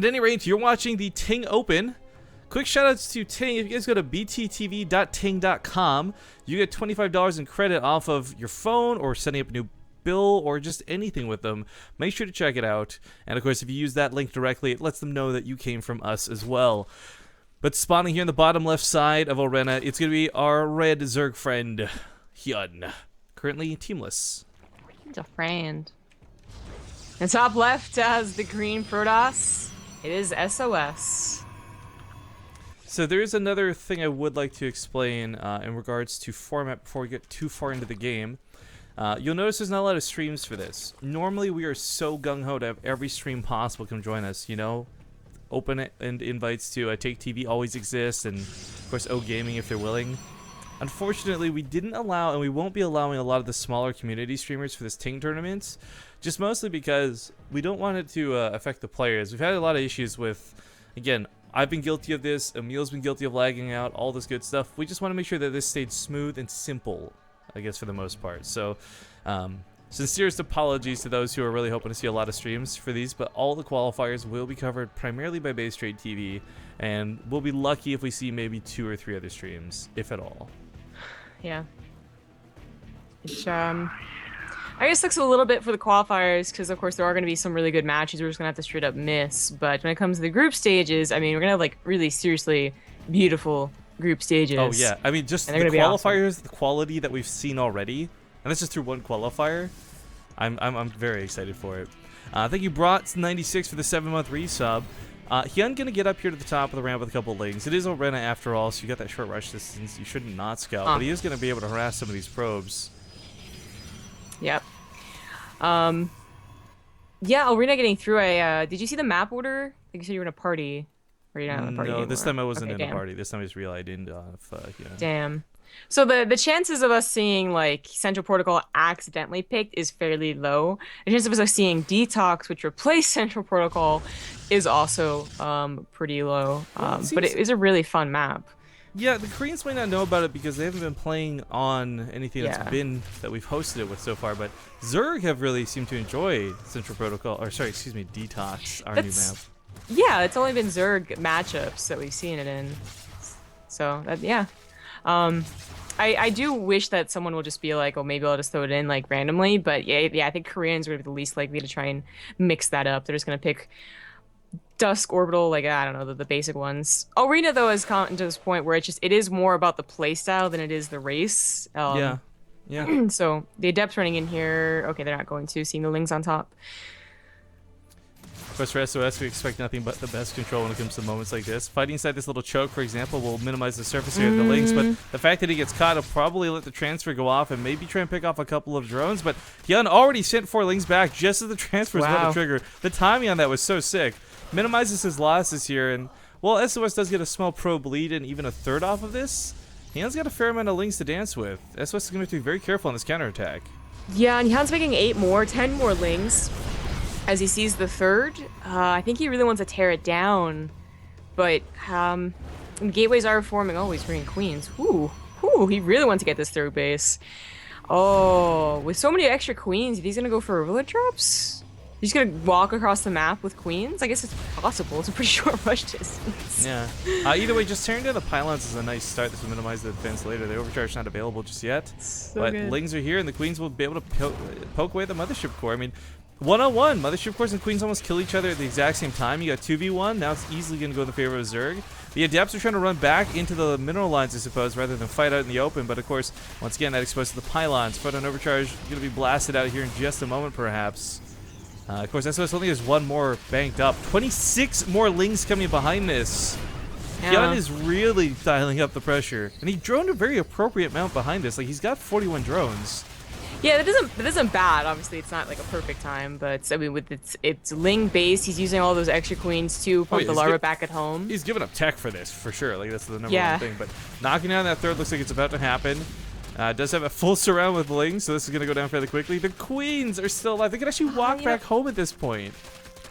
At any rate, you're watching the Ting Open. Quick shoutouts to Ting. If you guys go to bttv.ting.com, you get $25 in credit off of your phone or setting up a new bill or just anything with them. Make sure to check it out. And of course, if you use that link directly, it lets them know that you came from us as well. But spawning here in the bottom left side of Arena, it's going to be our red Zerg friend, HyuN. Currently teamless. He's a friend. And top left has the green Protoss. It is SOS. So there is another thing I would like to explain in regards to format before we get too far into the game. You'll notice there's not a lot of streams for this. Normally we are so gung-ho to have every stream possible come join us, you know? Open and invites to Take TV always exist, and of course O Gaming if they're willing. Unfortunately, we didn't allow, and we won't be allowing a lot of the smaller community streamers for this Ting tournament, just mostly because we don't want it to affect the players. We've had a lot of issues with, again, I've been guilty of this, Emil's been guilty of lagging out, all this good stuff. We just want to make sure that this stayed smooth and simple, I guess, for the most part. So, sincerest apologies to those who are really hoping to see a lot of streams for these, but all the qualifiers will be covered primarily by Base Trade TV, and we'll be lucky if we see maybe 2 or 3 other streams, if at all. Yeah. Which, I guess sucks a little bit for the qualifiers, because of course there are going to be some really good matches we're just going to have to straight up miss. But when it comes to the group stages, I mean, we're going to have like really seriously beautiful group stages. Oh yeah, I mean just the qualifiers, awesome. The quality that we've seen already, and that's just through one qualifier. I'm very excited for it. Thank you, Brought96 for the 7-month resub. HyuN gonna get up here to the top of the ramp with a couple of lings. It is Arena after all, so you got that short rush distance. You shouldn't not scout, but he is gonna be able to harass some of these probes. Yep. Yeah, Arena getting through a, did you see the map order? I think you said you were in a party. Or you're not in a party No, anymore. this time I wasn't in a party. This time I just realized I didn't, Damn. So the chances of us seeing, like, Central Protocol accidentally picked is fairly low. The chance of us seeing Detox, which replaced Central Protocol, is also pretty low. But it is a really fun map. Yeah, the Koreans might not know about it because they haven't been playing on anything that we've hosted it with so far, but Zerg have really seemed to enjoy Central Protocol, or sorry, excuse me, Detox, our new map. Yeah, it's only been Zerg matchups that we've seen it in. So, yeah. I do wish that someone will just be like, oh, maybe I'll just throw it in, like, randomly, but yeah, I think Koreans are going to be the least likely to try and mix that up. They're just going to pick Dusk, Orbital, like, I don't know, the basic ones. Arena, though, has gotten to this point where it is more about the playstyle than it is the race. Yeah. So, the Adepts running in here, okay, they're not going to, seeing the Lings on top. Of course, for SOS, we expect nothing but the best control when it comes to moments like this. Fighting inside this little choke, for example, will minimize the surface area of the Lings, but the fact that he gets caught will probably let the transfer go off and maybe try and pick off a couple of drones, but HyuN already sent 4 Lings back just as the transfer is about to trigger. The timing on that was so sick. Minimizes his losses here, and while SOS does get a small probe lead and even a third off of this, HyuN's got a fair amount of Lings to dance with. SOS is going to have to be very careful on this counterattack. Yeah, and HyuN's making 10 more Lings. As he sees the third, I think he really wants to tear it down, but gateways are forming. Oh, he's bringing queens. Ooh, he really wants to get this third base. Oh, with so many extra queens, he's gonna go for overload drops? He's gonna walk across the map with queens? I guess it's possible. It's a pretty short rush distance. Yeah. Either way, just tearing down the pylons is a nice start. This will minimize the defense later. The overcharge not available just yet, but good. Lings are here, and the queens will be able to poke away at the mothership core. I mean, 1-on-1, Mothership Cores and Queens almost kill each other at the exact same time. You got 2v1, now it's easily going to go in the favor of Zerg. The Adepts are trying to run back into the mineral lines, I suppose, rather than fight out in the open, but of course, once again, that exposed to the pylons. Photon Overcharge going to be blasted out here in just a moment, perhaps. Of course, SOS only has 1 more banked up. 26 more Lings coming behind this. HyuN is really dialing up the pressure, and he droned a very appropriate amount behind this. Like, he's got 41 drones. Yeah, that isn't bad. Obviously, it's not like a perfect time, but I mean, with it's Ling based, he's using all those extra queens to pump the larva back at home. He's giving up tech for this, for sure. Like, that's the number one thing. But knocking down that third looks like it's about to happen. Does have a full surround with Ling, so this is going to go down fairly quickly. The queens are still alive. They can actually walk back home at this point.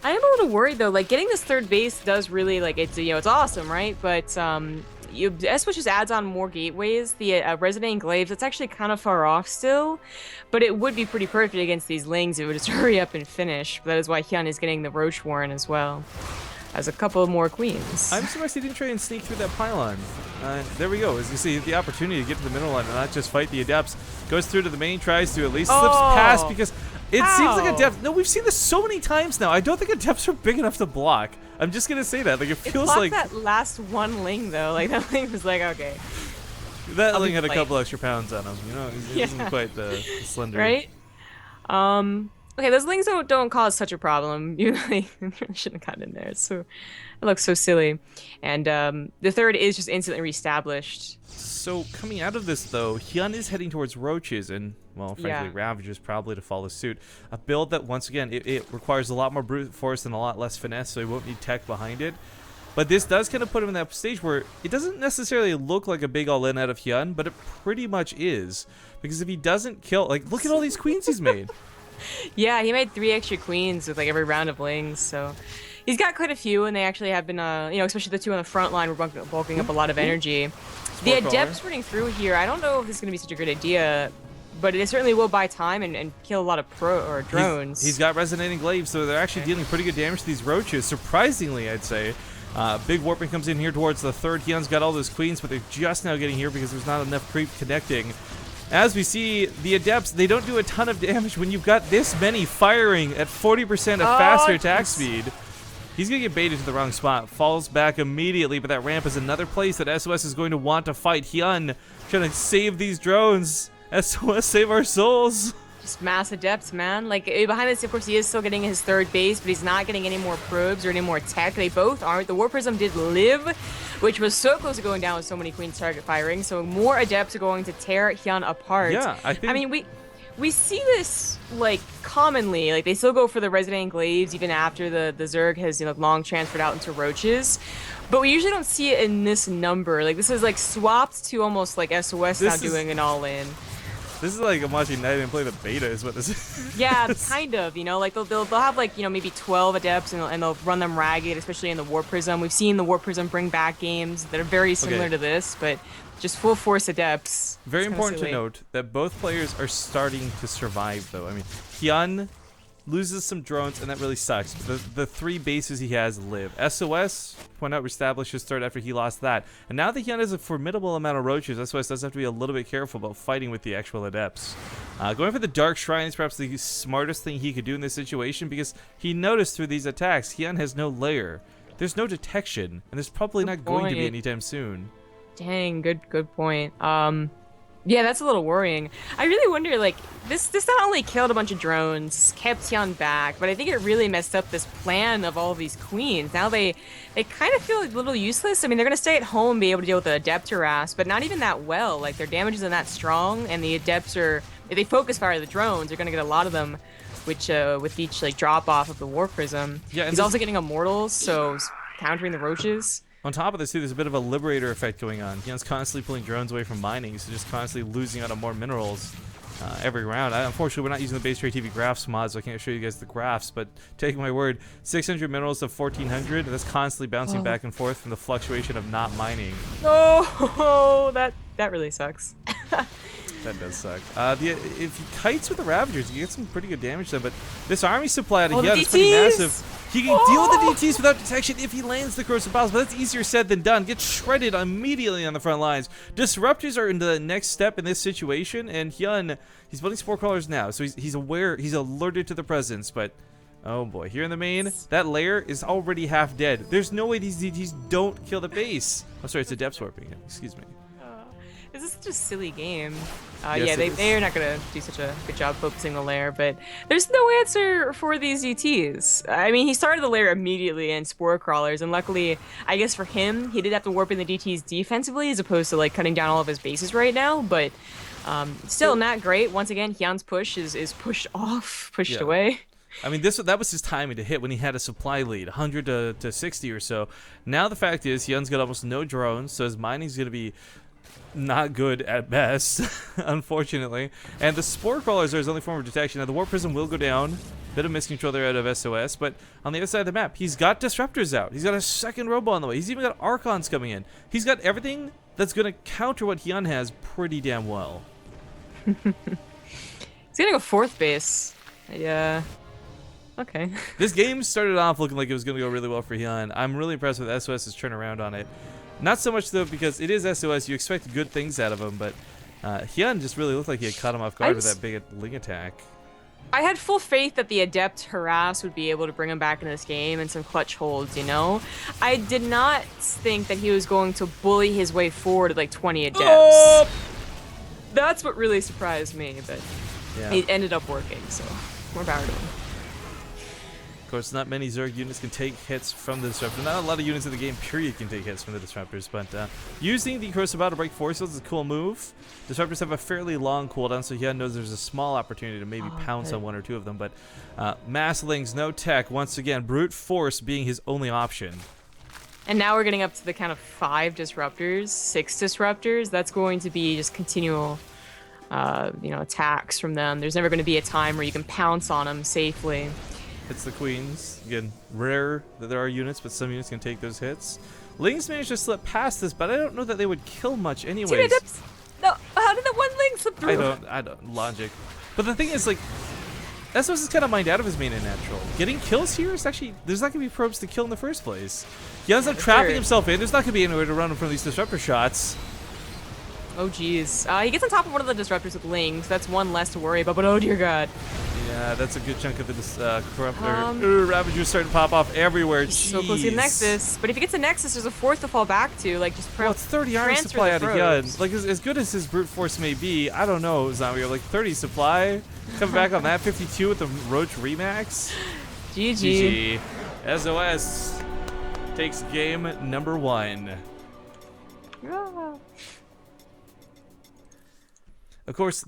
I am a little worried, though. Like, getting this third base does really, like, it's, it's awesome, right? But, SOS just adds on more gateways. The Resonating Glaives, it's actually kind of far off still, but it would be pretty perfect against these Lings. It would just hurry up and finish. That is why HyuN is getting the Roach Warren as well. has a couple more queens. I'm surprised he didn't try and sneak through that pylon. There we go. As you see, the opportunity to get to the middle line and not just fight the Adepts. Goes through to the main, tries to at least slips past because it seems like Adepts. No, we've seen this so many times now. I don't think Adepts are big enough to block. I'm just gonna say that. Like it feels like that last one Ling though. Like that Ling was like, okay. That Ling had a couple extra pounds on him. You know, he wasn't quite slender. Right? Okay, those Lings don't cause such a problem. You really shouldn't have gotten in there. It looks so silly. And the third is just instantly reestablished. So coming out of this though, HyuN is heading towards Roaches and, well, frankly, Ravagers probably to follow suit. A build that, once again, it requires a lot more brute force and a lot less finesse, so he won't need tech behind it. But this does kind of put him in that stage where it doesn't necessarily look like a big all-in out of HyuN, but it pretty much is. Because if he doesn't kill, like, look at all these queens he's made. Yeah, he made 3 extra queens with like every round of Lings, so he's got quite a few, and they actually have been, you know, especially the 2 on the front line were bulking up a lot of energy. The Adepts running through here, I don't know if this is going to be such a good idea, but it certainly will buy time and kill a lot of drones. He's got Resonating Glaives, so they're actually dealing pretty good damage to these Roaches, surprisingly, I'd say. Big Warping comes in here towards the third. HyuN's got all those queens, but they're just now getting here because there's not enough creep connecting. As we see, the Adepts, they don't do a ton of damage when you've got this many firing at 40% of faster attack speed. He's going to get baited to the wrong spot. Falls back immediately, but that ramp is another place that sOs is going to want to fight. HyuN trying to save these drones. sOs, save our souls. Just mass Adepts, man. Like, behind this, of course, he is still getting his third base, but he's not getting any more probes or any more tech. They both aren't. The War Prism did live, which was so close to going down with so many queens target firing, so more Adepts are going to tear HyuN apart. Yeah, I mean, we see this, like, commonly. Like, they still go for the Resonating Glaives even after the Zerg has, you know, long transferred out into Roaches. But we usually don't see it in this number. Like, this is, like, swapped to almost, like, sOs now doing an all-in. This is like I'm watching Night and play the beta is what this is. Yeah, kind of, you know, like they'll have like, you know, maybe 12 Adepts and they'll run them ragged, especially in the War Prism. We've seen the War Prism bring back games that are very similar to this, but just full force Adepts. Very important to note that both players are starting to survive though. I mean, HyuN loses some drones and that really sucks. The 3 bases he has live. sOs, point out, reestablished his third after he lost that. And now that HyuN has a formidable amount of Roaches, sOs does have to be a little bit careful about fighting with the actual Adepts. Going for the Dark Shrine is perhaps the smartest thing he could do in this situation because he noticed through these attacks, HyuN has no lair. There's no detection, and there's probably not going to be anytime soon. Dang, good point. Yeah, that's a little worrying. I really wonder, like, this not only killed a bunch of drones, kept HyuN back, but I think it really messed up this plan of all of these queens. Now they kind of feel a little useless. I mean, they're going to stay at home and be able to deal with the Adept harass, but not even that well. Like, their damage isn't that strong, and the Adepts are, if they focus fire the drones, they're going to get a lot of them, which, with each, like, drop-off of the War Prism. Yeah, he's also getting Immortals, so countering the Roaches. On top of this, too, there's a bit of a Liberator effect going on. HyuN's constantly pulling drones away from mining, so just constantly losing out on more minerals every round. Unfortunately, we're not using the Base Trade TV graphs mod, so I can't show you guys the graphs, but take my word, 600 minerals to 1,400, that's constantly bouncing back and forth from the fluctuation of not mining. Oh, that really sucks. That does suck. If he kites with the Ravagers, you get some pretty good damage then, but this army supply out of HyuN is pretty massive. He can deal with the DTs without detection if he lands the Corsair Battles, but that's easier said than done. Gets shredded immediately on the front lines. Disruptors are in the next step in this situation, and HyuN, he's building Spore Crawlers now, so he's aware, he's alerted to the presence, but oh boy, here in the main, that lair is already half dead. There's no way these DTs don't kill the base. I'm sorry, it's a depth warping. Excuse me. This is such a silly game. Yes, yeah, they are not going to do such a good job focusing the lair, but there's no answer for these DTs. I mean, he started the lair immediately in Spore Crawlers, and luckily, I guess for him, he did have to warp in the DTs defensively as opposed to like cutting down all of his bases right now, but still not great. Once again, HyuN's push is pushed away. I mean, that was his timing to hit when he had a supply lead, 100 to 60 or so. Now the fact is, HyuN's got almost no drones, so his mining's going to be not good at best, unfortunately. And the Spore Crawlers are his only form of detection. Now, the War Prism will go down. Bit of miscontrol there out of sOs, but on the other side of the map, he's got Disruptors out. He's got a second Robo on the way. He's even got Archons coming in. He's got everything that's going to counter what HyuN has pretty damn well. He's getting a 4th base. Yeah. Okay. This game started off looking like it was going to go really well for HyuN. I'm really impressed with sOs's turnaround on it. Not so much, though, because it is sOs. You expect good things out of him, but HyuN just really looked like he had caught him off guard with that big Ling attack. I had full faith that the Adept Harass would be able to bring him back in this game and some clutch holds, you know? I did not think that he was going to bully his way forward at like 20 Adepts. Oh! That's what really surprised me, but it ended up working, so more power to him. Of course, not many Zerg units can take hits from the Disruptor. Not a lot of units in the game, period, can take hits from the Disruptors, but using the Corsair to break force fields is a cool move. Disruptors have a fairly long cooldown, so HyuN knows there's a small opportunity to maybe pounce on one or two of them, but Masslings, no tech, once again, brute force being his only option. And now we're getting up to the kind of 5 Disruptors, 6 Disruptors. That's going to be just continual, you know, attacks from them. There's never going to be a time where you can pounce on them safely. Hits the Queens. Again, rare that there are units, but some units can take those hits. Lings managed to slip past this, but I don't know that they would kill much anyways. No, how did that one Ling slip through? I don't, logic. But the thing is, like, sOs is kind of mined out of his main and natural. Getting kills here is actually, there's not going to be probes to kill in the first place. He ends up trapping himself in. There's not going to be anywhere to run him from these Disruptor shots. Oh, jeez. He gets on top of one of the Disruptors with Ling, so that's one less to worry about, but oh, dear God. Yeah, that's a good chunk of the Ravager's starting to pop off everywhere. Jeez. So close to the Nexus. But if he gets a Nexus, there's a 4th to fall back to. Like, just well, it's 30 iron supply out of HyuN. Like, as good as his brute force may be, I don't know, Zombie. Like, 30 supply. Coming back on that 52 with the Roach Remax. GG. sOs takes game number 1. Of course,